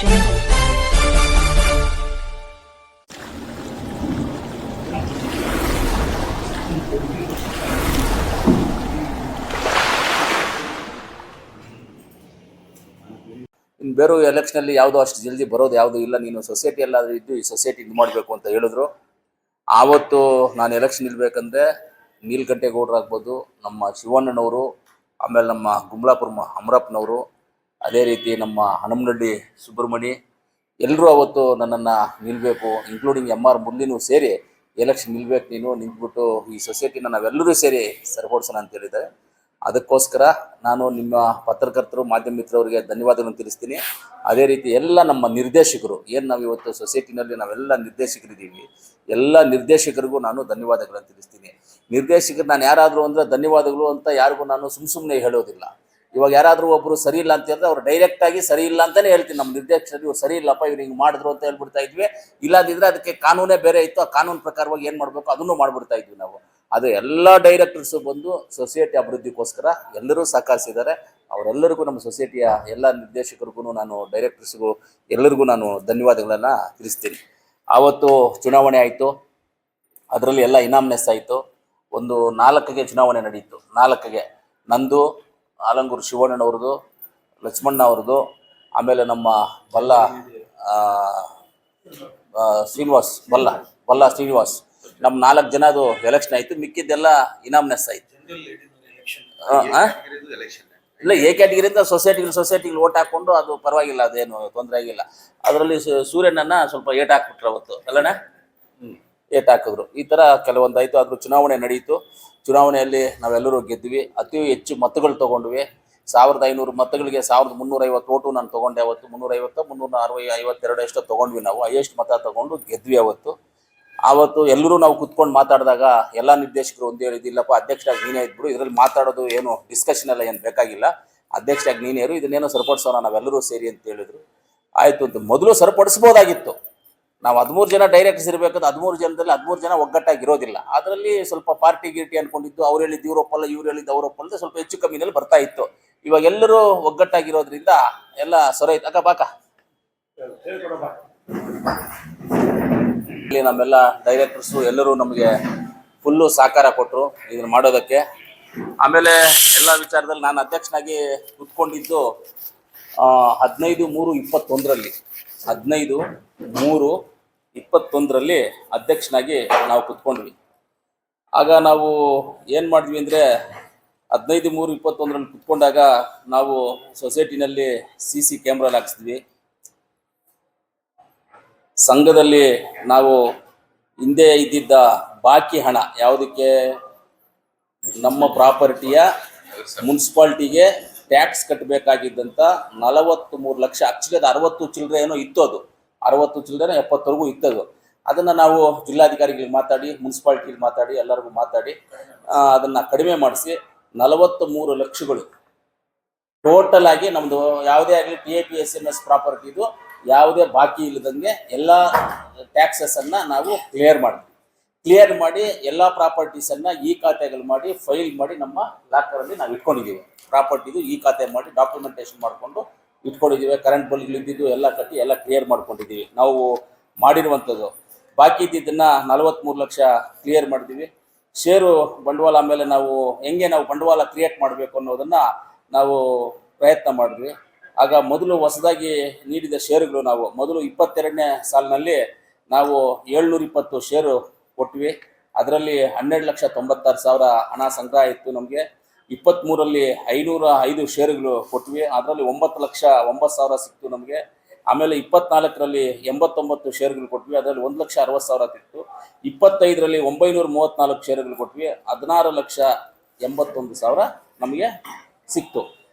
ಇನ್ನು ಬೇರೆ ಎಲೆಕ್ಷನಲ್ಲಿ ಯಾವುದೋ ಅಷ್ಟು ಜಲ್ದಿ ಬರೋದು ಯಾವುದೂ ಇಲ್ಲ, ನೀನು ಸೊಸೈಟಿಯಲ್ಲಾದರೂ ಇದ್ದು ಈ ಸೊಸೈಟಿ ಇದು ಮಾಡಬೇಕು ಅಂತ ಹೇಳಿದ್ರು. ಆವತ್ತು ನಾನು ಎಲೆಕ್ಷನ್ ನಿಲ್ಬೇಕಂದ್ರೆ ನೀಲಕಂಠೇಗೌಡರಾಗ್ಬೋದು, ನಮ್ಮ ಶಿವಣ್ಣನವರು, ಆಮೇಲೆ ನಮ್ಮ ಗುಮ್ಲಾಪುರ ಅಮರಪ್ಪನವರು, ಅದೇ ರೀತಿ ನಮ್ಮ ಹನುಮನಹಳ್ಳಿ ಸುಬ್ರಹ್ಮಣಿ ಎಲ್ಲರೂ ಅವತ್ತು ನನ್ನನ್ನು ನಿಲ್ಲಬೇಕು, ಇನ್ಕ್ಲೂಡಿಂಗ್ MR ಮುರಳಿನೂ ಸೇರಿ ಎಲೆಕ್ಷನ್ ನಿಲ್ಬೇಕು, ನೀನು ನಿಂತ್ಬಿಟ್ಟು ಈ ಸೊಸೈಟಿನ ನಾವೆಲ್ಲರೂ ಸೇರಿ ಸರಿಪಡಿಸೋಣ ಅಂತ ಹೇಳಿದ್ದಾರೆ. ಅದಕ್ಕೋಸ್ಕರ ನಾನು ನಿಮ್ಮ ಪತ್ರಕರ್ತರು, ಮಾಧ್ಯಮ ಮಿತ್ರರಿಗೆ ಧನ್ಯವಾದಗಳನ್ನು ತಿಳಿಸ್ತೀನಿ. ಅದೇ ರೀತಿ ಎಲ್ಲ ನಮ್ಮ ನಿರ್ದೇಶಕರು, ಏನು ನಾವು ಇವತ್ತು ಸೊಸೈಟಿನಲ್ಲಿ ನಾವೆಲ್ಲ ನಿರ್ದೇಶಕರಿದ್ದೀವಿ, ಎಲ್ಲ ನಿರ್ದೇಶಕರಿಗೂ ನಾನು ಧನ್ಯವಾದಗಳನ್ನು ತಿಳಿಸ್ತೀನಿ. ನಿರ್ದೇಶಕರು ನಾನು ಯಾರಾದರೂ ಅಂದರೆ ಧನ್ಯವಾದಗಳು ಅಂತ ಯಾರಿಗೂ ನಾನು ಸುಮ್ಮನೆ ಹೇಳೋದಿಲ್ಲ. ಇವಾಗ ಯಾರಾದರೂ ಒಬ್ಬರು ಸರಿ ಇಲ್ಲ ಅಂತ ಹೇಳಿದ್ರೆ ಅವ್ರು ಡೈರೆಕ್ಟಾಗಿ ಸರಿ ಇಲ್ಲ ಅಂತಲೇ ಹೇಳ್ತೀನಿ. ನಮ್ಮ ನಿರ್ದೇಶಕರು ಇವ್ರು ಸರಿ ಇಲ್ಲಪ್ಪ, ಇವ್ರು ಹಿಂಗೆ ಮಾಡಿದ್ರು ಅಂತ ಹೇಳ್ಬಿಡ್ತಾ ಇದ್ವಿ. ಇಲ್ಲಾಂದಿದ್ರೆ ಅದಕ್ಕೆ ಕಾನೂನೇ ಬೇರೆ ಇತ್ತು, ಆ ಕಾನೂನು ಪ್ರಕಾರವಾಗಿ ಏನು ಮಾಡಬೇಕು ಅದನ್ನು ಮಾಡಿಬಿಡ್ತಾ ಇದ್ವಿ ನಾವು. ಅದು ಎಲ್ಲ ಡೈರೆಕ್ಟರ್ಸು ಬಂದು ಸೊಸೈಟಿ ಅಭಿವೃದ್ಧಿಗೋಸ್ಕರ ಎಲ್ಲರೂ ಸಹಕರಿಸಿದ್ದಾರೆ. ಅವರೆಲ್ಲರಿಗೂ ನಮ್ಮ ಸೊಸೈಟಿಯ ಎಲ್ಲ ನಿರ್ದೇಶಕರಿಗೂ ನಾನು, ಡೈರೆಕ್ಟರ್ಸ್ಗೂ ಎಲ್ಲರಿಗೂ ನಾನು ಧನ್ಯವಾದಗಳನ್ನು ತಿಳಿಸ್ತೀನಿ. ಆವತ್ತು ಚುನಾವಣೆ ಆಯಿತು, ಅದರಲ್ಲಿ ಎಲ್ಲ ಇನಾಮ್ನೆಸ್ ಆಯಿತು. ಒಂದು 4ಗೆ ಚುನಾವಣೆ ನಡೀತು. 4ಗೆ ನಂದು, ಆಲಂಗೂರು ಶಿವಣ್ಣನವ್ರದ್ದು, ಲಕ್ಷ್ಮಣ್ಣ ಅವ್ರದ್ದು, ಆಮೇಲೆ ನಮ್ಮ ಶ್ರೀನಿವಾಸ್ ಬಲ್ಲ ಶ್ರೀನಿವಾಸ್, ನಮ್ಮ 4 ಜನದು ಎಲೆಕ್ಷನ್ ಆಯಿತು. ಮಿಕ್ಕಿದ್ದೆಲ್ಲ ಇನಾಮ್ನೆಸ್ ಆಯಿತು. ಇಲ್ಲ, ಎ ಕ್ಯಾಟಗಿರಿಯಿಂದ ಸೊಸೈಟಿಗಳು ಓಟ್ ಹಾಕ್ಕೊಂಡು ಅದು ಪರವಾಗಿಲ್ಲ, ಅದೇನು ತೊಂದರೆ ಆಗಿಲ್ಲ. ಅದರಲ್ಲಿ ಸೂರ್ಯನನ್ನು ಸ್ವಲ್ಪ ಏಟ್ ಹಾಕ್ಬಿಟ್ರು ಅವತ್ತು, ಅಲ್ಲಣ್ಣ? ಏಟ್ ಹಾಕಿದ್ರು. ಈ ಥರ ಕೆಲವೊಂದು ಆಯಿತು. ಅದ್ರ ಚುನಾವಣೆ ನಡೀತು. ಚುನಾವಣೆಯಲ್ಲಿ ನಾವೆಲ್ಲರೂ ಗೆದ್ವಿ. ಅತಿ ಹೆಚ್ಚು ಮತಗಳು ತೊಗೊಂಡ್ವಿ. 1500 ಮತಗಳಿಗೆ 1350 ಓಟು ನಾನು ತೊಗೊಂಡೆ ಅವತ್ತು. 350 352 ಎಷ್ಟೋ ತೊಗೊಂಡ್ವಿ ನಾವು. ಹೈಯೆಸ್ಟ್ ಮತ ತೊಗೊಂಡು ಗೆದ್ವಿ ಅವತ್ತು ಎಲ್ಲರೂ ನಾವು ಕುತ್ಕೊಂಡು ಮಾತಾಡಿದಾಗ ಎಲ್ಲ ನಿರ್ದೇಶಕರು ಒಂದು ಹೇಳಿದ್ದಿಲ್ಲಪ್ಪ, ಅಧ್ಯಕ್ಷರಾಗಿ ನೀನೇ ಇದ್ಬಿಡು, ಇದರಲ್ಲಿ ಮಾತಾಡೋದು ಏನು ಡಿಸ್ಕಷನ್ ಎಲ್ಲ ಏನು ಬೇಕಾಗಿಲ್ಲ, ಅಧ್ಯಕ್ಷರಾಗಿ ನೀನೇ ಇರು, ಇದನ್ನೇನೋ ಸರಿಪಡಿಸೋಣ ನಾವೆಲ್ಲರೂ ಸೇರಿ ಅಂತ ಹೇಳಿದ್ರು. ಆಯಿತು ಅಂತ. ಮೊದಲು ಸರಿಪಡಿಸ್ಬೋದಾಗಿತ್ತು. ನಾವು 13 ಜನ ಡೈರೆಕ್ಟರ್ಸ್ ಇರಬೇಕಂದ್ರೆ 13 ಜನದಲ್ಲಿ 13 ಜನ ಒಗ್ಗಟ್ಟಾಗಿರೋದಿಲ್ಲ. ಅದರಲ್ಲಿ ಸ್ವಲ್ಪ ಪಾರ್ಟಿ ಗಿರ್ಟಿ ಅಂದ್ಕೊಂಡಿದ್ದು, ಅವ್ರು ಹೇಳಿದ್ದು ಇವ್ರೊಪ್ಪಲ್ಲ, ಇವ್ರು ಹೇಳಿದ್ದು ಅವರೊಪ್ಪಲ್ಲ, ಸ್ವಲ್ಪ ಹೆಚ್ಚು ಕಮ್ಮಿನಲ್ಲಿ ಬರ್ತಾ ಇತ್ತು. ಇವಾಗ ಎಲ್ಲರೂ ಒಗ್ಗಟ್ಟಾಗಿರೋದ್ರಿಂದ ಎಲ್ಲ ಸೊರೈತು. ಅಕ್ಕ ಬಾಕ ಇಲ್ಲಿ ನಮ್ಮೆಲ್ಲ ಡೈರೆಕ್ಟರ್ಸು ಎಲ್ಲರೂ ನಮಗೆ ಫುಲ್ಲು ಸಹಕಾರ ಕೊಟ್ಟರು ಇದನ್ನು ಮಾಡೋದಕ್ಕೆ. ಆಮೇಲೆ ಎಲ್ಲ ವಿಚಾರದಲ್ಲಿ ನಾನು ಅಧ್ಯಕ್ಷನಾಗಿ ಕೂತ್ಕೊಂಡಿದ್ದು 15/3/21ರಲ್ಲಿ 15/3/21ರಲ್ಲಿ ಅಧ್ಯಕ್ಷನಾಗಿ ನಾವು ಕೂತ್ಕೊಂಡ್ವಿ. ಆಗ ನಾವು ಏನು ಮಾಡಿದ್ವಿ ಅಂದರೆ 15/3/21ರಲ್ಲಿ ಕೂತ್ಕೊಂಡಾಗ ನಾವು ಸೊಸೈಟಿನಲ್ಲಿ CC ಕ್ಯಾಮ್ರಾ ಹಾಕ್ಸಿದ್ವಿ. ಸಂಘದಲ್ಲಿ ನಾವು ಹಿಂದೆ ಇದ್ದಿದ್ದ ಬಾಕಿ ಹಣ, ಯಾವುದಕ್ಕೆ, ನಮ್ಮ ಪ್ರಾಪರ್ಟಿಯ ಮುನ್ಸಿಪಾಲ್ಟಿಗೆ ಟ್ಯಾಕ್ಸ್ ಕಟ್ಟಬೇಕಾಗಿದ್ದಂಥ 43 ಲಕ್ಷ, ಆಕ್ಚುಲಿ ಅದು 60 ಚಿಲ್ಲರೆ ಏನೋ ಇತ್ತು, ಅದು 60 ಚಿಲ್ಲರೆ 70ವರೆಗೂ ಇತ್ತದು. ಅದನ್ನು ನಾವು ಜಿಲ್ಲಾಧಿಕಾರಿಗಳಿಗೆ ಮಾತಾಡಿ, ಮುನ್ಸಿಪಾಲ್ಟಿಗೆ ಮಾತಾಡಿ, ಎಲ್ಲರಿಗೂ ಮಾತಾಡಿ ಅದನ್ನು ಕಡಿಮೆ ಮಾಡಿಸಿ 43 ಲಕ್ಷಗಳು ಟೋಟಲ್ ಆಗಿ ನಮ್ಮದು ಯಾವುದೇ ಆಗಲಿ TAPSMS ಪ್ರಾಪರ್ಟಿದು ಯಾವುದೇ ಬಾಕಿ ಇಲ್ಲದಂಗೆ ಎಲ್ಲ ಟ್ಯಾಕ್ಸಸನ್ನು ನಾವು ಕ್ಲಿಯರ್ ಮಾಡಿ ಎಲ್ಲ ಪ್ರಾಪರ್ಟೀಸನ್ನು ಖಾತೆಗಳು ಮಾಡಿ ಫೈಲ್ ಮಾಡಿ ನಮ್ಮ ಲಾಕರಲ್ಲಿ ನಾವು ಇಟ್ಕೊಂಡಿದ್ದೀವಿ. ಪ್ರಾಪರ್ಟಿದು ಖಾತೆ ಮಾಡಿ ಡಾಕ್ಯುಮೆಂಟೇಷನ್ ಮಾಡಿಕೊಂಡು ಇಟ್ಕೊಂಡಿದ್ದೀವಿ. ಕರೆಂಟ್ ಬಿಲ್ಗಳು ಇದ್ದಿದ್ದು ಎಲ್ಲ ಕಟ್ಟಿ ಎಲ್ಲ ಕ್ಲಿಯರ್ ಮಾಡ್ಕೊಂಡಿದ್ದೀವಿ. ನಾವು ಮಾಡಿರುವಂಥದ್ದು ಬಾಕಿ ಇದ್ದಿದ್ದನ್ನು 43 ಲಕ್ಷ ಕ್ಲಿಯರ್ ಮಾಡಿದ್ದೀವಿ. ಷೇರು ಬಂಡವಾಳ ಮೇಲೆ ನಾವು ಹೆಂಗೆ ನಾವು ಬಂಡವಾಳ ಕ್ರಿಯೇಟ್ ಮಾಡಬೇಕು ಅನ್ನೋದನ್ನು ನಾವು ಪ್ರಯತ್ನ ಮಾಡಿದ್ವಿ. ಆಗ ಮೊದಲು ಹೊಸದಾಗಿ ನೀಡಿದ ಷೇರುಗಳು, ನಾವು ಮೊದಲು 22ನೇ ಸಾಲಿನಲ್ಲಿ ನಾವು 720 ಷೇರು ಕೊಟ್ವಿ. ಅದರಲ್ಲಿ 12,96,000 ಹಣ ಸಂಗ್ರಹ ಇತ್ತು ನಮಗೆ. 23ರಲ್ಲಿ 505 ಷೇರುಗಳು ಕೊಟ್ವಿ. ಅದರಲ್ಲಿ 9,09,000 ಸಿಕ್ತು ನಮಗೆ. ಆಮೇಲೆ 24ರಲ್ಲಿ 89 ಷೇರುಗಳು ಕೊಟ್ವಿ. ಅದರಲ್ಲಿ 1,60,000 ಸಿಕ್ತು. 25ರಲ್ಲಿ 934 ಷೇರುಗಳು ಕೊಟ್ವಿ. 16,81,000 ನಮಗೆ ಸಿಕ್ತು.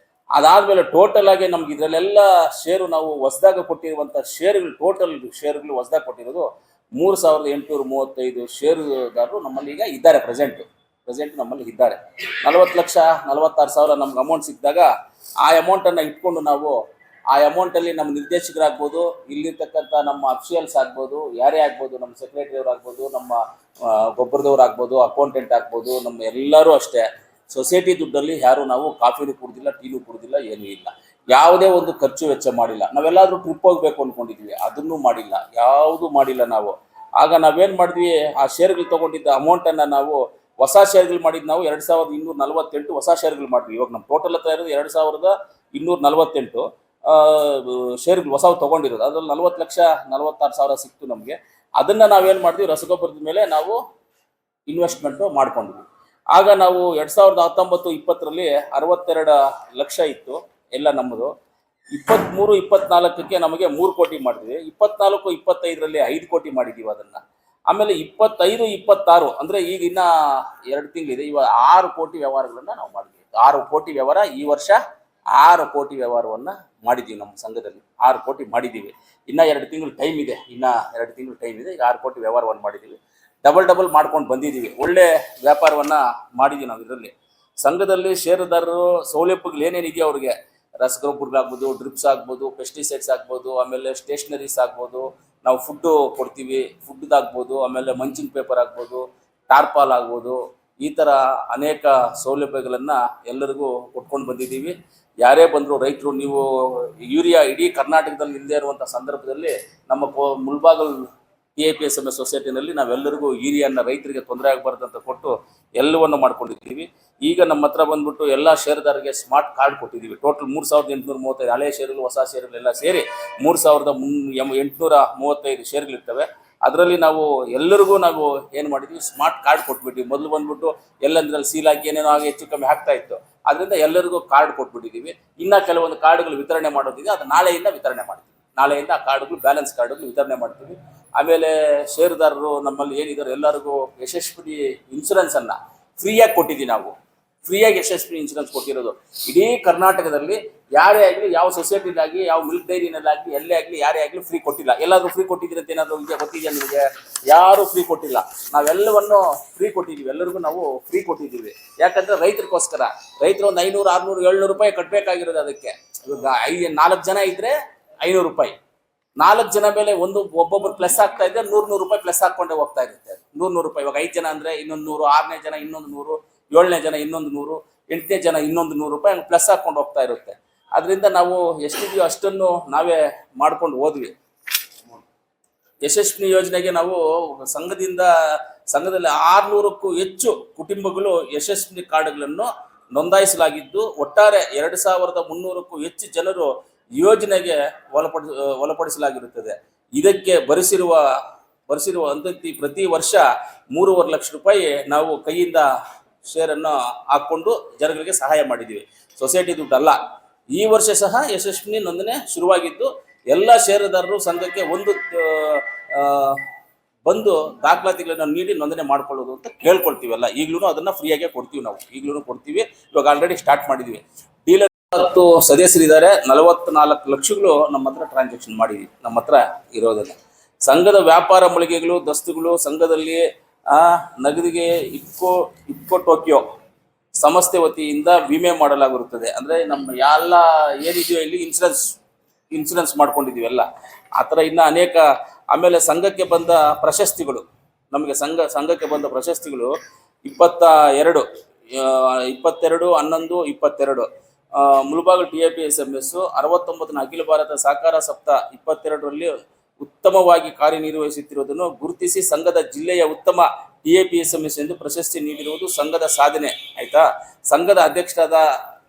ಅದಾದಮೇಲೆ ಟೋಟಲ್ ಆಗಿ ನಮ್ಗೆ ಇದರಲ್ಲೆಲ್ಲ ಷೇರು, ನಾವು ಹೊಸದಾಗಿ ಕೊಟ್ಟಿರುವಂಥ ಷೇರುಗಳು, ಟೋಟಲ್ ಷೇರುಗಳು ಹೊಸದಾಗಿ ಕೊಟ್ಟಿರೋದು 3,835 ಷೇರುದಾರರು ನಮ್ಮಲ್ಲಿ ಈಗ ಇದ್ದಾರೆ. ಪ್ರೆಸೆಂಟ್ ನಮ್ಮಲ್ಲಿ ಇದ್ದಾರೆ. 40,46,000 ನಮ್ಗೆ ಅಮೌಂಟ್ ಸಿಕ್ಕಿದಾಗ ಆ ಅಮೌಂಟನ್ನು ಇಟ್ಕೊಂಡು ನಾವು ಆ ಅಮೌಂಟಲ್ಲಿ ನಮ್ಮ ನಿರ್ದೇಶಕರಾಗ್ಬೋದು, ಇಲ್ಲಿರ್ತಕ್ಕಂಥ ನಮ್ಮ ಅಫಿಷಿಯಲ್ಸ್ ಆಗ್ಬೋದು, ಯಾರೇ ಆಗ್ಬೋದು, ನಮ್ಮ ಸೆಕ್ರೆಟರಿಯವ್ರು ಆಗ್ಬೋದು, ನಮ್ಮ ಗೊಬ್ಬರದವ್ರು ಆಗ್ಬೋದು, ಅಕೌಂಟೆಂಟ್ ಆಗ್ಬೋದು, ನಮ್ಮ ಎಲ್ಲರೂ ಅಷ್ಟೇ ಸೊಸೈಟಿ ದುಡ್ಡಲ್ಲಿ ಯಾರು ನಾವು ಕಾಫಿನೂ ಕುಡ್ದಿಲ್ಲ, ಟೀನೂ ಕುಡ್ದಿಲ್ಲ, ಏನೂ ಇಲ್ಲ. ಯಾವುದೇ ಒಂದು ಖರ್ಚು ವೆಚ್ಚ ಮಾಡಿಲ್ಲ. ನಾವೆಲ್ಲಾದ್ರೂ ಟ್ರಿಪ್ ಹೋಗ್ಬೇಕು ಅಂದ್ಕೊಂಡಿದ್ವಿ, ಅದನ್ನು ಮಾಡಿಲ್ಲ, ಯಾವುದು ಮಾಡಿಲ್ಲ ನಾವು. ಆಗ ನಾವೇನು ಮಾಡಿದ್ವಿ, ಆ ಶೇರ್ಗಳು ತೊಗೊಂಡಿದ್ದ ಅಮೌಂಟನ್ನು ನಾವು ಹೊಸ ಶೇರ್ಗಳು ಮಾಡಿದ್ದು ನಾವು 2248 ಹೊಸ ಶೇರ್ಗಳು ಮಾಡಿದ್ವಿ. ಇವಾಗ ನಮ್ಮ ಟೋಟಲ್ ಹತ್ರ ಇರೋದು 2248 ಶೇರ್ಗಳು ಹೊಸವು ತೊಗೊಂಡಿರೋದು. ಅದ್ರಲ್ಲಿ 40,46,000 ಸಿಕ್ತು ನಮಗೆ. ಅದನ್ನು ನಾವೇನು ಮಾಡಿದ್ವಿ, ರಸಗೊಬ್ಬರದ ಮೇಲೆ ನಾವು ಇನ್ವೆಸ್ಟ್ಮೆಂಟು ಮಾಡ್ಕೊಂಡಿದ್ವಿ. ಆಗ ನಾವು 2019-20ರಲ್ಲಿ 62 ಲಕ್ಷ ಇತ್ತು ಎಲ್ಲ ನಮ್ಮದು. 23-24ಕ್ಕೆ ನಮಗೆ 3 ಕೋಟಿ ಮಾಡಿದ್ವಿ. 24-25ರಲ್ಲಿ 5 ಕೋಟಿ ಮಾಡಿದ್ದೀವಿ ಅದನ್ನು. ಆಮೇಲೆ 25-26 ಅಂದರೆ ಈಗ ಇನ್ನ 2 ತಿಂಗಳಿದೆ, ಇವಾಗ 6 ಕೋಟಿ ವ್ಯವಹಾರಗಳನ್ನ ನಾವು ಮಾಡಿದ್ವಿ. 6 ಕೋಟಿ ವ್ಯವಹಾರ ಈ ವರ್ಷ, 6 ಕೋಟಿ ವ್ಯವಹಾರವನ್ನು ಮಾಡಿದ್ದೀವಿ ನಮ್ಮ ಸಂಘದಲ್ಲಿ. 6 ಕೋಟಿ ಮಾಡಿದ್ದೀವಿ. ಇನ್ನು 2 ತಿಂಗಳು ಟೈಮ್ ಇದೆ, ಈಗ 6 ಕೋಟಿ ವ್ಯವಹಾರವನ್ನು ಮಾಡಿದ್ದೀವಿ. ಡಬಲ್ ಮಾಡ್ಕೊಂಡು ಬಂದಿದ್ದೀವಿ. ಒಳ್ಳೆ ವ್ಯಾಪಾರವನ್ನು ಮಾಡಿದ್ದೀವಿ ನಾವು ಇದರಲ್ಲಿ. ಸಂಘದಲ್ಲಿ ಷೇರುದಾರರು ಸೌಲಭ್ಯಗಳು ಏನೇನಿದೆಯೋ ಅವ್ರಿಗೆ ರಸಗೊಬ್ಬರಗಳಾಗ್ಬೋದು, ಡ್ರಿಪ್ಸ್ ಆಗ್ಬೋದು, ಪೆಸ್ಟಿಸೈಡ್ಸ್ ಆಗ್ಬೋದು, ಆಮೇಲೆ ಸ್ಟೇಷನರೀಸ್ ಆಗ್ಬೋದು, ನಾವು ಫುಡ್ಡು ಕೊಡ್ತೀವಿ, ಫುಡ್ದಾಗ್ಬೋದು, ಆಮೇಲೆ ಮಂಚಿನ ಪೇಪರ್ ಆಗ್ಬೋದು, ಟಾರ್ಪಾಲ್ ಆಗ್ಬೋದು, ಈ ಥರ ಅನೇಕ ಸೌಲಭ್ಯಗಳನ್ನು ಎಲ್ಲರಿಗೂ ಕೊಟ್ಕೊಂಡು ಬಂದಿದ್ದೀವಿ. ಯಾರೇ ಬಂದರೂ ರೈತರು, ನೀವು ಯೂರಿಯಾ ಇಡೀ ಕರ್ನಾಟಕದಲ್ಲಿ ಇಲ್ಲದೇ ಇರುವಂಥ ಸಂದರ್ಭದಲ್ಲಿ ನಮ್ಮ ಮುಲ್ಬಾಗಲ್ TIPSMS ಸೊಸೈಟಿನಲ್ಲಿ ನಾವೆಲ್ಲರಿಗೂ ಯೂರಿಯಾನ ರೈತರಿಗೆ ತೊಂದರೆ ಆಗಬಾರ್ದು ಅಂತ ಕೊಟ್ಟು ಎಲ್ಲವನ್ನು ಮಾಡ್ಕೊಂಡಿದ್ದೀವಿ. ಈಗ ನಮ್ಮ ಹತ್ರ ಬಂದ್ಬಿಟ್ಟು ಎಲ್ಲ ಷೇರುದಾರರಿಗೆ ಸ್ಮಾರ್ಟ್ ಕಾರ್ಡ್ ಕೊಟ್ಟಿದ್ದೀವಿ. ಟೋಟಲ್ 3835 ಹಳೆ ಷೇರುಗಳು, ಹೊಸ ಷೇರುಗಳೆಲ್ಲ ಸೇರಿ 3835 ಷೇರುಗಳಿರ್ತವೆ. ಅದರಲ್ಲಿ ನಾವು ಎಲ್ಲರಿಗೂ ನಾವು ಏನು ಮಾಡಿದ್ವಿ, ಸ್ಮಾರ್ಟ್ ಕಾರ್ಡ್ ಕೊಟ್ಬಿಟ್ಟಿವಿ. ಮೊದಲು ಬಂದ್ಬಿಟ್ಟು ಎಲ್ಲಂದ್ರಲ್ಲಿ ಸೀಲ್ ಹಾಕಿ ಏನೇನೋ ಆಗಿ ಹೆಚ್ಚು ಕಮ್ಮಿ ಆಗ್ತಾ ಇತ್ತು. ಅದರಿಂದ ಎಲ್ಲರಿಗೂ ಕಾರ್ಡ್ ಕೊಟ್ಬಿಟ್ಟಿದ್ದೀವಿ. ಇನ್ನು ಕೆಲವೊಂದು ಕಾರ್ಡ್ಗಳು ವಿತರಣೆ ಮಾಡೋದಿದೆ, ಅದು ನಾಳೆಯಿಂದ ವಿತರಣೆ ಮಾಡ್ತೀವಿ. ನಾಳೆಯಿಂದ ಆ ಕಾರ್ಡ್ಗಳು, ಬ್ಯಾಲೆನ್ಸ್ ಕಾರ್ಡ್ಗಳು ವಿತರಣೆ ಮಾಡ್ತೀವಿ. ಆಮೇಲೆ ಷೇರುದಾರರು ನಮ್ಮಲ್ಲಿ ಏನಿದ್ದಾರೆ ಎಲ್ಲರಿಗೂ ಯಶಸ್ವಿ ಇನ್ಶೂರೆನ್ಸನ್ನು ಫ್ರೀಯಾಗಿ ಕೊಟ್ಟಿದ್ದೀವಿ. ನಾವು ಫ್ರೀಯಾಗಿ ಯಶಸ್ವಿ ಇನ್ಶೂರೆನ್ಸ್ ಕೊಟ್ಟಿರೋದು ಇಡೀ ಕರ್ನಾಟಕದಲ್ಲಿ ಯಾರೇ ಆಗಲಿ, ಯಾವ ಸೊಸೈಟಿಲಾಗಲಿ, ಯಾವ ಮಿಲ್ಕ್ ಡೈರಿನಲ್ಲಾಗಲಿ, ಎಲ್ಲೇ ಆಗಲಿ, ಯಾರೇ ಆಗಲಿ ಫ್ರೀ ಕೊಟ್ಟಿಲ್ಲ. ಎಲ್ಲಾದರೂ ಫ್ರೀ ಕೊಟ್ಟಿದ್ದೀರಿ ಅಂತ ಏನಾದರೂ ಗೊತ್ತಿದೆಯಾ ನಿಮಗೆ? ಯಾರೂ ಫ್ರೀ ಕೊಟ್ಟಿಲ್ಲ. ನಾವೆಲ್ಲವನ್ನು ಫ್ರೀ ಕೊಟ್ಟಿದ್ದೀವಿ, ಎಲ್ಲರಿಗೂ ನಾವು ಫ್ರೀ ಕೊಟ್ಟಿದ್ದೀವಿ. ಯಾಕಂದರೆ ರೈತರಿಗೋಸ್ಕರ. ರೈತರು ಒಂದು 500, 600, 700 ರೂಪಾಯಿ ಕಟ್ಟಬೇಕಾಗಿರೋದು. ಅದಕ್ಕೆ ಇವಾಗ 4 ಜನ ಇದ್ದರೆ 500 ರೂಪಾಯಿ, 4 ಜನ ಮೇಲೆ ಒಬ್ಬೊಬ್ಬರು ಪ್ಲಸ್ ಆಗ್ತಾ ಇದ್ದರೆ 100 ರೂಪಾಯಿ ಪ್ಲಸ್ ಹಾಕ್ಕೊಂಡೇ ಹೋಗ್ತಾ ಇರುತ್ತೆ. 100 ರೂಪಾಯಿ. ಇವಾಗ 5 ಜನ ಅಂದರೆ ಇನ್ನೊಂದು 100, 6ನೇ ಜನ ಇನ್ನೊಂದು 100, 7ನೇ ಜನ ಇನ್ನೊಂದು 100, 8ನೇ ಜನ ಇನ್ನೊಂದು 100 ರೂಪಾಯಿ ಹಂಗೆ ಪ್ಲಸ್ ಹಾಕ್ಕೊಂಡು ಹೋಗ್ತಾ ಇರುತ್ತೆ. ಅದರಿಂದ ನಾವು ಎಷ್ಟಿದೆಯೋ ಅಷ್ಟನ್ನು ನಾವೇ ಮಾಡ್ಕೊಂಡು ಹೋದ್ವಿ. ಯಶಸ್ವಿನಿ ಯೋಜನೆಗೆ ನಾವು ಸಂಘದಲ್ಲಿ 600ಕ್ಕೂ ಹೆಚ್ಚು ಕುಟುಂಬಗಳು ಯಶಸ್ವಿನಿ ಕಾರ್ಡ್ಗಳನ್ನು ನೋಂದಾಯಿಸಲಾಗಿದ್ದು, ಒಟ್ಟಾರೆ 2300ಕ್ಕೂ ಹೆಚ್ಚು ಜನರು ಯೋಜನೆಗೆ ಒಳಪಡಿಸಲಾಗಿರುತ್ತದೆ. ಇದಕ್ಕೆ ಭರಿಸಿರುವ ಅಂತಂತಿ ಪ್ರತಿ ವರ್ಷ 3.5 ಲಕ್ಷ ರೂಪಾಯಿ ನಾವು ಕೈಯಿಂದ ಶೇರನ್ನು ಹಾಕ್ಕೊಂಡು ಜನಗಳಿಗೆ ಸಹಾಯ ಮಾಡಿದ್ದೀವಿ. ಸೊಸೈಟಿ ದುಡ್ಡಲ್ಲ. ಈ ವರ್ಷ ಸಹ ಯಶಸ್ವಿನಿ ನೋಂದಣಿ ಶುರುವಾಗಿದ್ದು, ಎಲ್ಲ ಷೇರುದಾರರು ಸಂಘಕ್ಕೆ ಬಂದು ದಾಖಲಾತಿಗಳನ್ನು ನೀಡಿ ನೋಂದಣಿ ಮಾಡ್ಕೊಳ್ಳೋದು ಅಂತ ಕೇಳ್ಕೊಳ್ತೀವಲ್ಲ. ಈಗಲೂ ಅದನ್ನು ಫ್ರೀಯಾಗೆ ಕೊಡ್ತೀವಿ. ನಾವು ಈಗಲೂ ಕೊಡ್ತೀವಿ. ಇವಾಗ ಆಲ್ರೆಡಿ ಸ್ಟಾರ್ಟ್ ಮಾಡಿದ್ದೀವಿ. ಡೀಲರ್ 10 ಸದಸ್ಯರಿದ್ದಾರೆ. 44 ಲಕ್ಷಗಳು ನಮ್ಮ ಹತ್ರ ಟ್ರಾನ್ಸಾಕ್ಷನ್ ಮಾಡಿದ್ವಿ. ನಮ್ಮ ಹತ್ರ ಇರೋದನ್ನು ಸಂಘದ ವ್ಯಾಪಾರ ಮಳಿಗೆಗಳು, ದಸ್ತುಗಳು ಸಂಘದಲ್ಲಿ ನಗದಿಗೆ ಇಫ್ಕೋ ಟೋಕಿಯೋ ಸಂಸ್ಥೆ ವತಿಯಿಂದ ವಿಮೆ ಮಾಡಲಾಗಿರುತ್ತದೆ. ಅಂದರೆ ನಮ್ಮ ಎಲ್ಲ ಏನಿದೆಯೋ ಇಲ್ಲಿ ಇನ್ಶೂರೆನ್ಸ್ ಮಾಡ್ಕೊಂಡಿದ್ದೀವಿ ಎಲ್ಲ ಆ ಥರ. ಇನ್ನು ಅನೇಕ ಆಮೇಲೆ ಸಂಘಕ್ಕೆ ಬಂದ ಪ್ರಶಸ್ತಿಗಳು, ನಮಗೆ ಸಂಘಕ್ಕೆ ಬಂದ ಪ್ರಶಸ್ತಿಗಳು 22/11/22 ಮುಳಬಾಗಿಲು TIPSMS 69ನೇ ಅಖಿಲ ಭಾರತ ಸಹಕಾರ ಸಪ್ತಾಹ 22ರಲ್ಲಿ ಉತ್ತಮವಾಗಿ ಕಾರ್ಯನಿರ್ವಹಿಸುತ್ತಿರುವುದನ್ನು ಗುರುತಿಸಿ ಸಂಘದ ಜಿಲ್ಲೆಯ ಉತ್ತಮ TIPSMS ಎಂದು ಪ್ರಶಸ್ತಿ ನೀಡಿರುವುದು ಸಂಘದ ಸಾಧನೆ. ಆಯಿತಾ. ಸಂಘದ ಅಧ್ಯಕ್ಷರಾದ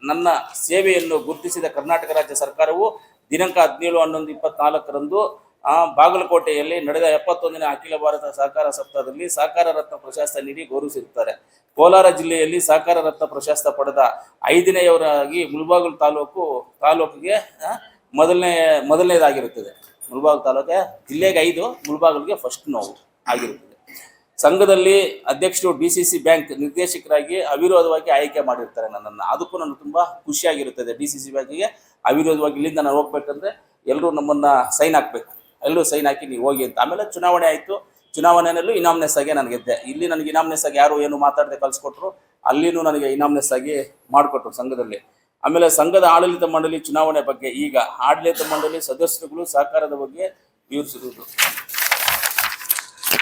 ನನ್ನ ಸೇವೆಯನ್ನು ಗುರುತಿಸಿದ ಕರ್ನಾಟಕ ರಾಜ್ಯ ಸರ್ಕಾರವು ದಿನಾಂಕ 17/11/24ರಂದು ಬಾಗಲಕೋಟೆಯಲ್ಲಿ ನಡೆದ 71ನೇ ಅಖಿಲ ಭಾರತ ಸಹಕಾರ ಸಪ್ತಾಹದಲ್ಲಿ ಸಹಕಾರ ರತ್ನ ಪ್ರಶಸ್ತಿ ನೀಡಿ ಗೌರವಿಸಿರುತ್ತಾರೆ. ಕೋಲಾರ ಜಿಲ್ಲೆಯಲ್ಲಿ ಸಹಕಾರ ರತ್ನ ಪ್ರಶಸ್ತಿ ಪಡೆದ 5ನೇಯವರಾಗಿ ಮುಳಬಾಗಿಲು ತಾಲೂಕಿಗೆ ಮೊದಲನೇದಾಗಿರುತ್ತದೆ. ಮುಳಬಾಗಿಲು ತಾಲೂಕಿಗೆ ಜಿಲ್ಲೆಗೆ 5, ಮುಳಬಾಗಿಲಿಗೆ ಫಸ್ಟ್ ನೋವು ಆಗಿರುತ್ತದೆ. ಸಂಘದಲ್ಲಿ ಅಧ್ಯಕ್ಷರು DCC ಬ್ಯಾಂಕ್ ನಿರ್ದೇಶಕರಾಗಿ ಅವಿರೋಧವಾಗಿ ಆಯ್ಕೆ ಮಾಡಿರ್ತಾರೆ ನನ್ನನ್ನು. ಅದಕ್ಕೂ ನನಗೆ ತುಂಬ ಖುಷಿಯಾಗಿರುತ್ತದೆ. DCC ಬ್ಯಾಂಕಿಗೆ ಅವಿರೋಧವಾಗಿ ಇಲ್ಲಿಂದ ನಾನು ಹೋಗ್ಬೇಕಂದ್ರೆ ಎಲ್ಲರೂ ನಮ್ಮನ್ನು ಸೈನ್ ಹಾಕಬೇಕು. ಎಲ್ಲರೂ ಸೈನ್ ಹಾಕಿ ನೀವು ಹೋಗಿ ಅಂತ. ಆಮೇಲೆ ಚುನಾವಣೆ ಆಯಿತು. ಚುನಾವಣೆಯಲ್ಲೂ ಇನಾಮ್ನೆಸ್ ಆಗಿ ನಾನು ಗೆದ್ದೆ. ಇಲ್ಲಿ ನನಗೆ ಇನಾಮ್ನೆಸ್ ಆಗಿ ಯಾರು ಏನು ಮಾತಾಡದೆ ಕಳಿಸ್ಕೊಟ್ರು. ಅಲ್ಲಿನೂ ನನಗೆ ಇನಾಮ್ನೆಸ್ ಆಗಿ ಮಾಡಿಕೊಟ್ರು ಸಂಘದಲ್ಲಿ. ಆಮೇಲೆ ಸಂಘದ ಆಡಳಿತ ಮಂಡಳಿ ಚುನಾವಣೆ ಬಗ್ಗೆ ಈಗ ಆಡಳಿತ ಮಂಡಳಿ ಸದಸ್ಯರುಗಳು ಸಹಕಾರದ ಬಗ್ಗೆ ವಿವರಿಸಿರುವುದು.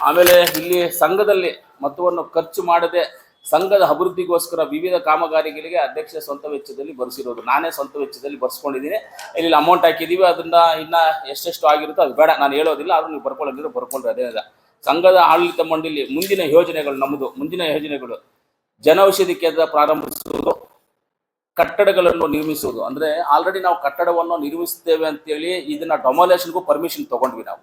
ಆಮೇಲೆ ಇಲ್ಲಿ ಸಂಘದಲ್ಲಿ ಮೊತ್ತವನ್ನು ಖರ್ಚು ಮಾಡದೆ ಸಂಘದ ಅಭಿವೃದ್ಧಿಗೋಸ್ಕರ ವಿವಿಧ ಕಾಮಗಾರಿಗಳಿಗೆ ಅಧ್ಯಕ್ಷ ಸ್ವಂತ ವೆಚ್ಚದಲ್ಲಿ ಬರೆಸಿರೋದು, ನಾನೇ ಸ್ವಂತ ವೆಚ್ಚದಲ್ಲಿ ಬರ್ಸ್ಕೊಂಡಿದ್ದೀನಿ. ಇಲ್ಲಿ ಅಮೌಂಟ್ ಹಾಕಿದ್ದೀವಿ, ಅದನ್ನ ಇನ್ನ ಎಷ್ಟೆಷ್ಟು ಆಗಿರುತ್ತೋ ಅದು ಬೇಡ ನಾನು ಹೇಳೋದಿಲ್ಲ, ಆದ್ರೂ ನೀವು ಬರ್ಕೊಳ್ಳೋದಿಲ್ಲ ಬರ್ಕೊಂಡ್ರೆ ಅದೇನಿಲ್ಲ. ಸಂಘದ ಆಡಳಿತ ಮಂಡಳಿ ಮುಂದಿನ ಯೋಜನೆಗಳು, ನಮ್ಮದು ಮುಂದಿನ ಯೋಜನೆಗಳು ಜನೌಷಧಿ ಕೇಂದ್ರ ಪ್ರಾರಂಭಿಸುವುದು, ಕಟ್ಟಡಗಳನ್ನು ನಿರ್ಮಿಸುವುದು. ಅಂದ್ರೆ ಆಲ್ರೆಡಿ ನಾವು ಕಟ್ಟಡವನ್ನು ನಿರ್ಮಿಸ್ತೇವೆ ಅಂತೇಳಿ ಇದನ್ನ ಡೊಮೊಲೇಷನ್ಗೂ ಪರ್ಮಿಷನ್ ತಗೊಂಡ್ವಿ. ನಾವು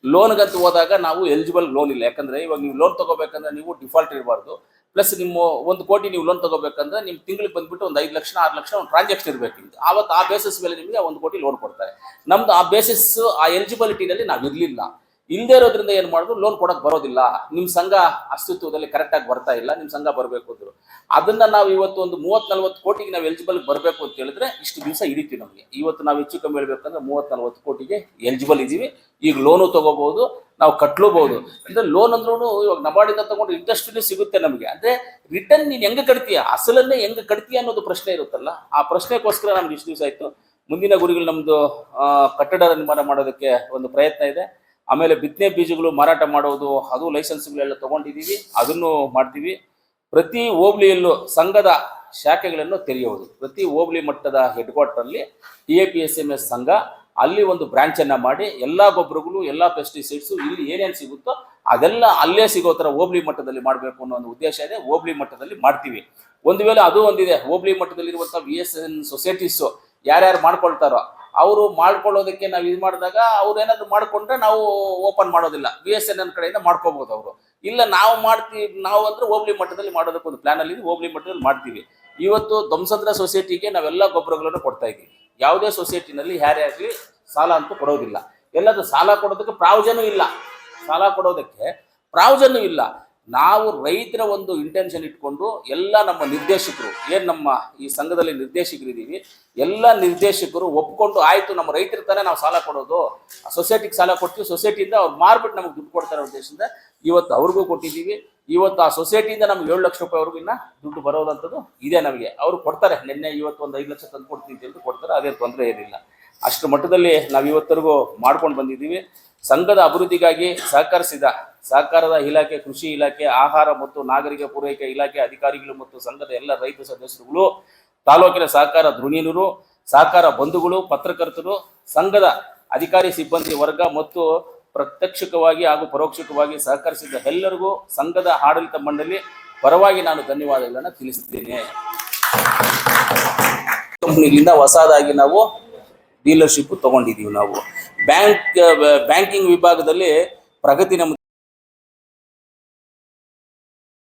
ಲೋನ್ಗಂತ ಹೋದಾಗ ನಾವು ಎಲಿಜಿಬಲ್ ಲೋನ್ ಇಲ್ಲ. ಯಾಕಂದ್ರೆ ಇವಾಗ ನೀವು ಲೋನ್ ತಗೋಬೇಕಂದ್ರೆ ನೀವು ಡಿಫಾಲ್ಟ್ ಇರಬಾರ್ದು. ಪ್ಲಸ್ ನಿಮ್ಮ 1 ಕೋಟಿ ನೀವು ಲೋನ್ ತಗೋಬೇಕಂದ್ರೆ ನಿಮ್ ತಿಂಗಳಿಗೆ ಬಂದ್ಬಿಟ್ಟು ಒಂದು 5 ಲಕ್ಷ 6 ಲಕ್ಷ ಒಂದು ಟ್ರಾನ್ಸಾಕ್ಷನ್ ಇರಬೇಕು. ಆವತ್ತು ಆ ಬೇಸಿಸ್ ಮೇಲೆ ನಿಮಗೆ 1 ಕೋಟಿ ಲೋನ್ ಕೊಡ್ತಾರೆ. ನಮ್ದು ಆ ಬೇಸಿಸ್, ಆ ಎಲಿಜಿಬಿಲಿಟಿನಲ್ಲಿ ನಾವು ಇರಲಿಲ್ಲ. ಇಲ್ಲದೆ ಇರೋದ್ರಿಂದ ಏನು ಮಾಡಿದ್ರು, ಲೋನ್ ಕೊಡಕ್ಕೆ ಬರೋದಿಲ್ಲ, ನಿಮ್ಮ ಸಂಘ ಅಸ್ತಿತ್ವದಲ್ಲಿ ಕರೆಕ್ಟಾಗಿ ಬರ್ತಾ ಇಲ್ಲ, ನಿಮ್ಮ ಸಂಘ ಬರಬೇಕು ಅಂದರು. ಅದನ್ನ ನಾವು ಇವತ್ತು ಒಂದು 30-40 ಕೋಟಿಗೆ ನಾವು ಎಲಿಜಿಬಲ್ ಬರಬೇಕು ಅಂತ ಹೇಳಿದ್ರೆ ಇಷ್ಟು ದಿವಸ ಹಿಡಿತೀವಿ ನಮಗೆ. ಇವತ್ತು ನಾವು ಹೆಚ್ಚು ಕಮ್ಮಿ ಹೇಳ್ಬೇಕಂದ್ರೆ 30-40 ಕೋಟಿಗೆ ಎಲಿಜಿಬಲ್ ಇದ್ದೀವಿ. ಈಗ ಲೋನು ತಗೋಬಹುದು, ನಾವು ಕಟ್ಲೂಬಹುದು. ಅಂದ್ರೆ ಲೋನ್ ಅಂದ್ರೂ ಇವಾಗ ನಬಾರ್ಡಿಂದ ತಗೊಂಡು ಇಂಟ್ರೆಸ್ಟ್ ಸಿಗುತ್ತೆ ನಮಗೆ. ಅಂದ್ರೆ ರಿಟರ್ನ್ ನೀನು ಹೆಂಗೆ ಕಟ್ತೀಯ, ಅಸಲನ್ನೇ ಹೆಂಗೆ ಕಟ್ತೀಯ ಅನ್ನೋದು ಪ್ರಶ್ನೆ ಇರುತ್ತಲ್ಲ, ಆ ಪ್ರಶ್ನೆಗೋಸ್ಕರ ನಮ್ಗೆ ಇಷ್ಟು ದಿವಸ ಆಯ್ತು. ಮುಂದಿನ ಗುರಿಗಳು ನಮ್ದು ಕಟ್ಟಡ ನಿರ್ಮಾಣ ಮಾಡೋದಕ್ಕೆ ಒಂದು ಪ್ರಯತ್ನ ಇದೆ. ಆಮೇಲೆ ಬಿತ್ತನೆ ಬೀಜಗಳು ಮಾರಾಟ ಮಾಡೋದು, ಅದು ಲೈಸೆನ್ಸ್ಗಳೆಲ್ಲ ತಗೊಂಡಿದ್ದೀವಿ, ಅದನ್ನು ಮಾಡ್ತೀವಿ. ಪ್ರತಿ ಹೋಬಳಿಯಲ್ಲೂ ಸಂಘದ ಶಾಖೆಗಳನ್ನು ತೆರೆಯುವುದು. ಪ್ರತಿ ಹೋಬಳಿ ಮಟ್ಟದ ಹೆಡ್ ಕ್ವಾರ್ಟರಲ್ಲಿ TAPSMS ಸಂಘ, ಅಲ್ಲಿ ಒಂದು ಬ್ರಾಂಚನ್ನು ಮಾಡಿ ಎಲ್ಲ ಗೊಬ್ಬರಗಳು, ಎಲ್ಲ ಪೆಸ್ಟಿಸೈಡ್ಸು ಇಲ್ಲಿ ಏನೇನು ಸಿಗುತ್ತೋ ಅದೆಲ್ಲ ಅಲ್ಲೇ ಸಿಗೋ ಥರ ಹೋಬಳಿ ಮಟ್ಟದಲ್ಲಿ ಮಾಡಬೇಕು ಅನ್ನೋ ಒಂದು ಉದ್ದೇಶ ಇದೆ. ಹೋಬಳಿ ಮಟ್ಟದಲ್ಲಿ ಮಾಡ್ತೀವಿ. ಒಂದು ವೇಳೆ ಅದು ಒಂದಿದೆ, ಹೋಬಳಿ ಮಟ್ಟದಲ್ಲಿರುವಂಥ VSN ಸೊಸೈಟೀಸು ಯಾರ್ಯಾರು ಮಾಡ್ಕೊಳ್ತಾರೋ ಅವರು ಮಾಡ್ಕೊಳ್ಳೋದಕ್ಕೆ ನಾವು ಇದು ಮಾಡಿದಾಗ ಅವ್ರು ಏನಾದ್ರು ಮಾಡಿಕೊಂಡ್ರೆ ನಾವು ಓಪನ್ ಮಾಡೋದಿಲ್ಲ, VSN ಕಡೆಯಿಂದ ಮಾಡ್ಕೋಬಹುದು ಅವರು. ಇಲ್ಲ ನಾವು ಮಾಡ್ತೀವಿ, ನಾವು ಅಂದ್ರೆ ಹೋಬಳಿ ಮಟ್ಟದಲ್ಲಿ ಮಾಡೋದಕ್ಕೆ ಒಂದು ಪ್ಲಾನ್ ಅಲ್ಲಿ ಹೋಬಳಿ ಮಟ್ಟದಲ್ಲಿ ಮಾಡ್ತೀವಿ. ಇವತ್ತು ಧ್ವಂಸಂದ್ರ ಸೊಸೈಟಿಗೆ ನಾವೆಲ್ಲ ಗೊಬ್ಬರಗಳನ್ನು ಕೊಡ್ತಾ ಇದ್ದೀವಿ. ಯಾವುದೇ ಸೊಸೈಟಿನಲ್ಲಿ ಯಾರೇ ಆಗಲಿ ಸಾಲ ಅಂತೂ ಕೊಡೋದಿಲ್ಲ. ಎಲ್ಲಾದ್ರೂ ಸಾಲ ಕೊಡೋದಕ್ಕೆ ಪ್ರಾವಿಷನ್ ಇಲ್ಲ, ಸಾಲ ಕೊಡೋದಕ್ಕೆ ಪ್ರಾವಿಷನ್ ಇಲ್ಲ. ನಾವು ರೈತರ ಒಂದು ಇಂಟೆನ್ಷನ್ ಇಟ್ಕೊಂಡು ಎಲ್ಲ ನಮ್ಮ ನಿರ್ದೇಶಕರು, ಏನು ನಮ್ಮ ಈ ಸಂಘದಲ್ಲಿ ನಿರ್ದೇಶಕರಿದ್ದೀವಿ, ಎಲ್ಲ ನಿರ್ದೇಶಕರು ಒಪ್ಕೊಂಡು ಆಯಿತು ನಮ್ಮ ರೈತರ ತಾನೇ ನಾವು ಸಾಲ ಕೊಡೋದು, ಸೊಸೈಟಿಗೆ ಸಾಲ ಕೊಡ್ತೀವಿ, ಸೊಸೈಟಿಯಿಂದ ಅವ್ರು ಮಾರ್ಬಿಟ್ಟು ನಮಗೆ ದುಡ್ಡು ಕೊಡ್ತಾರೆ ಉದ್ದೇಶದಿಂದ ಇವತ್ತು ಅವ್ರಿಗೂ ಕೊಟ್ಟಿದ್ದೀವಿ. ಇವತ್ತು ಆ ಸೊಸೈಟಿಯಿಂದ ನಮ್ಗೆ 7 ಲಕ್ಷ ರೂಪಾಯಿವರೆಗೂ ಇನ್ನ ದುಡ್ಡು ಬರೋದಂಥದ್ದು ಇದೆ ನಮಗೆ. ಅವರು ಕೊಡ್ತಾರೆ, ನಿನ್ನೆ ಇವತ್ತು ಒಂದು 5 ಲಕ್ಷ ತಂದು ಕೊಡ್ತೀವಿ ಅಂತ ಕೊಡ್ತಾರೆ, ಅದೇ ತೊಂದರೆ ಏನಿಲ್ಲ. ಅಷ್ಟು ಮಟ್ಟದಲ್ಲಿ ನಾವು ಇವತ್ತರೆಗೂ ಮಾಡ್ಕೊಂಡು ಬಂದಿದ್ದೀವಿ. ಸಂಘದ ಅಭಿವೃದ್ಧಿಗಾಗಿ ಸಹಕರಿಸಿದ ಸಹಕಾರದ ಇಲಾಖೆ, ಕೃಷಿ ಇಲಾಖೆ, ಆಹಾರ ಮತ್ತು ನಾಗರಿಕ ಪೂರೈಕೆ ಇಲಾಖೆ ಅಧಿಕಾರಿಗಳು ಮತ್ತು ಸಂಘದ ಎಲ್ಲ ರೈತ ಸದಸ್ಯರುಗಳು, ತಾಲೂಕಿನ ಸಹಕಾರ ಧುರೀಣರು, ಸಹಕಾರ ಬಂಧುಗಳು, ಪತ್ರಕರ್ತರು, ಸಂಘದ ಅಧಿಕಾರಿ ಸಿಬ್ಬಂದಿ ವರ್ಗ ಮತ್ತು ಪ್ರತ್ಯಕ್ಷವಾಗಿ ಹಾಗೂ ಪರೋಕ್ಷವಾಗಿ ಸಹಕರಿಸಿದ ಎಲ್ಲರಿಗೂ ಸಂಘದ ಆಡಳಿತ ಮಂಡಳಿ ಪರವಾಗಿ ನಾನು ಧನ್ಯವಾದಗಳನ್ನು ತಿಳಿಸುತ್ತೇನೆ. ಕಂಪನಿಗಳಿಂದ ಹೊಸದಾಗಿ ನಾವು ಡೀಲರ್ಶಿಪ್ ತಗೊಂಡಿದ್ದೀವಿ. ನಾವು ಬ್ಯಾಂಕಿಂಗ್ ವಿಭಾಗದಲ್ಲಿ ಪ್ರಗತಿ ನಮ್ಮ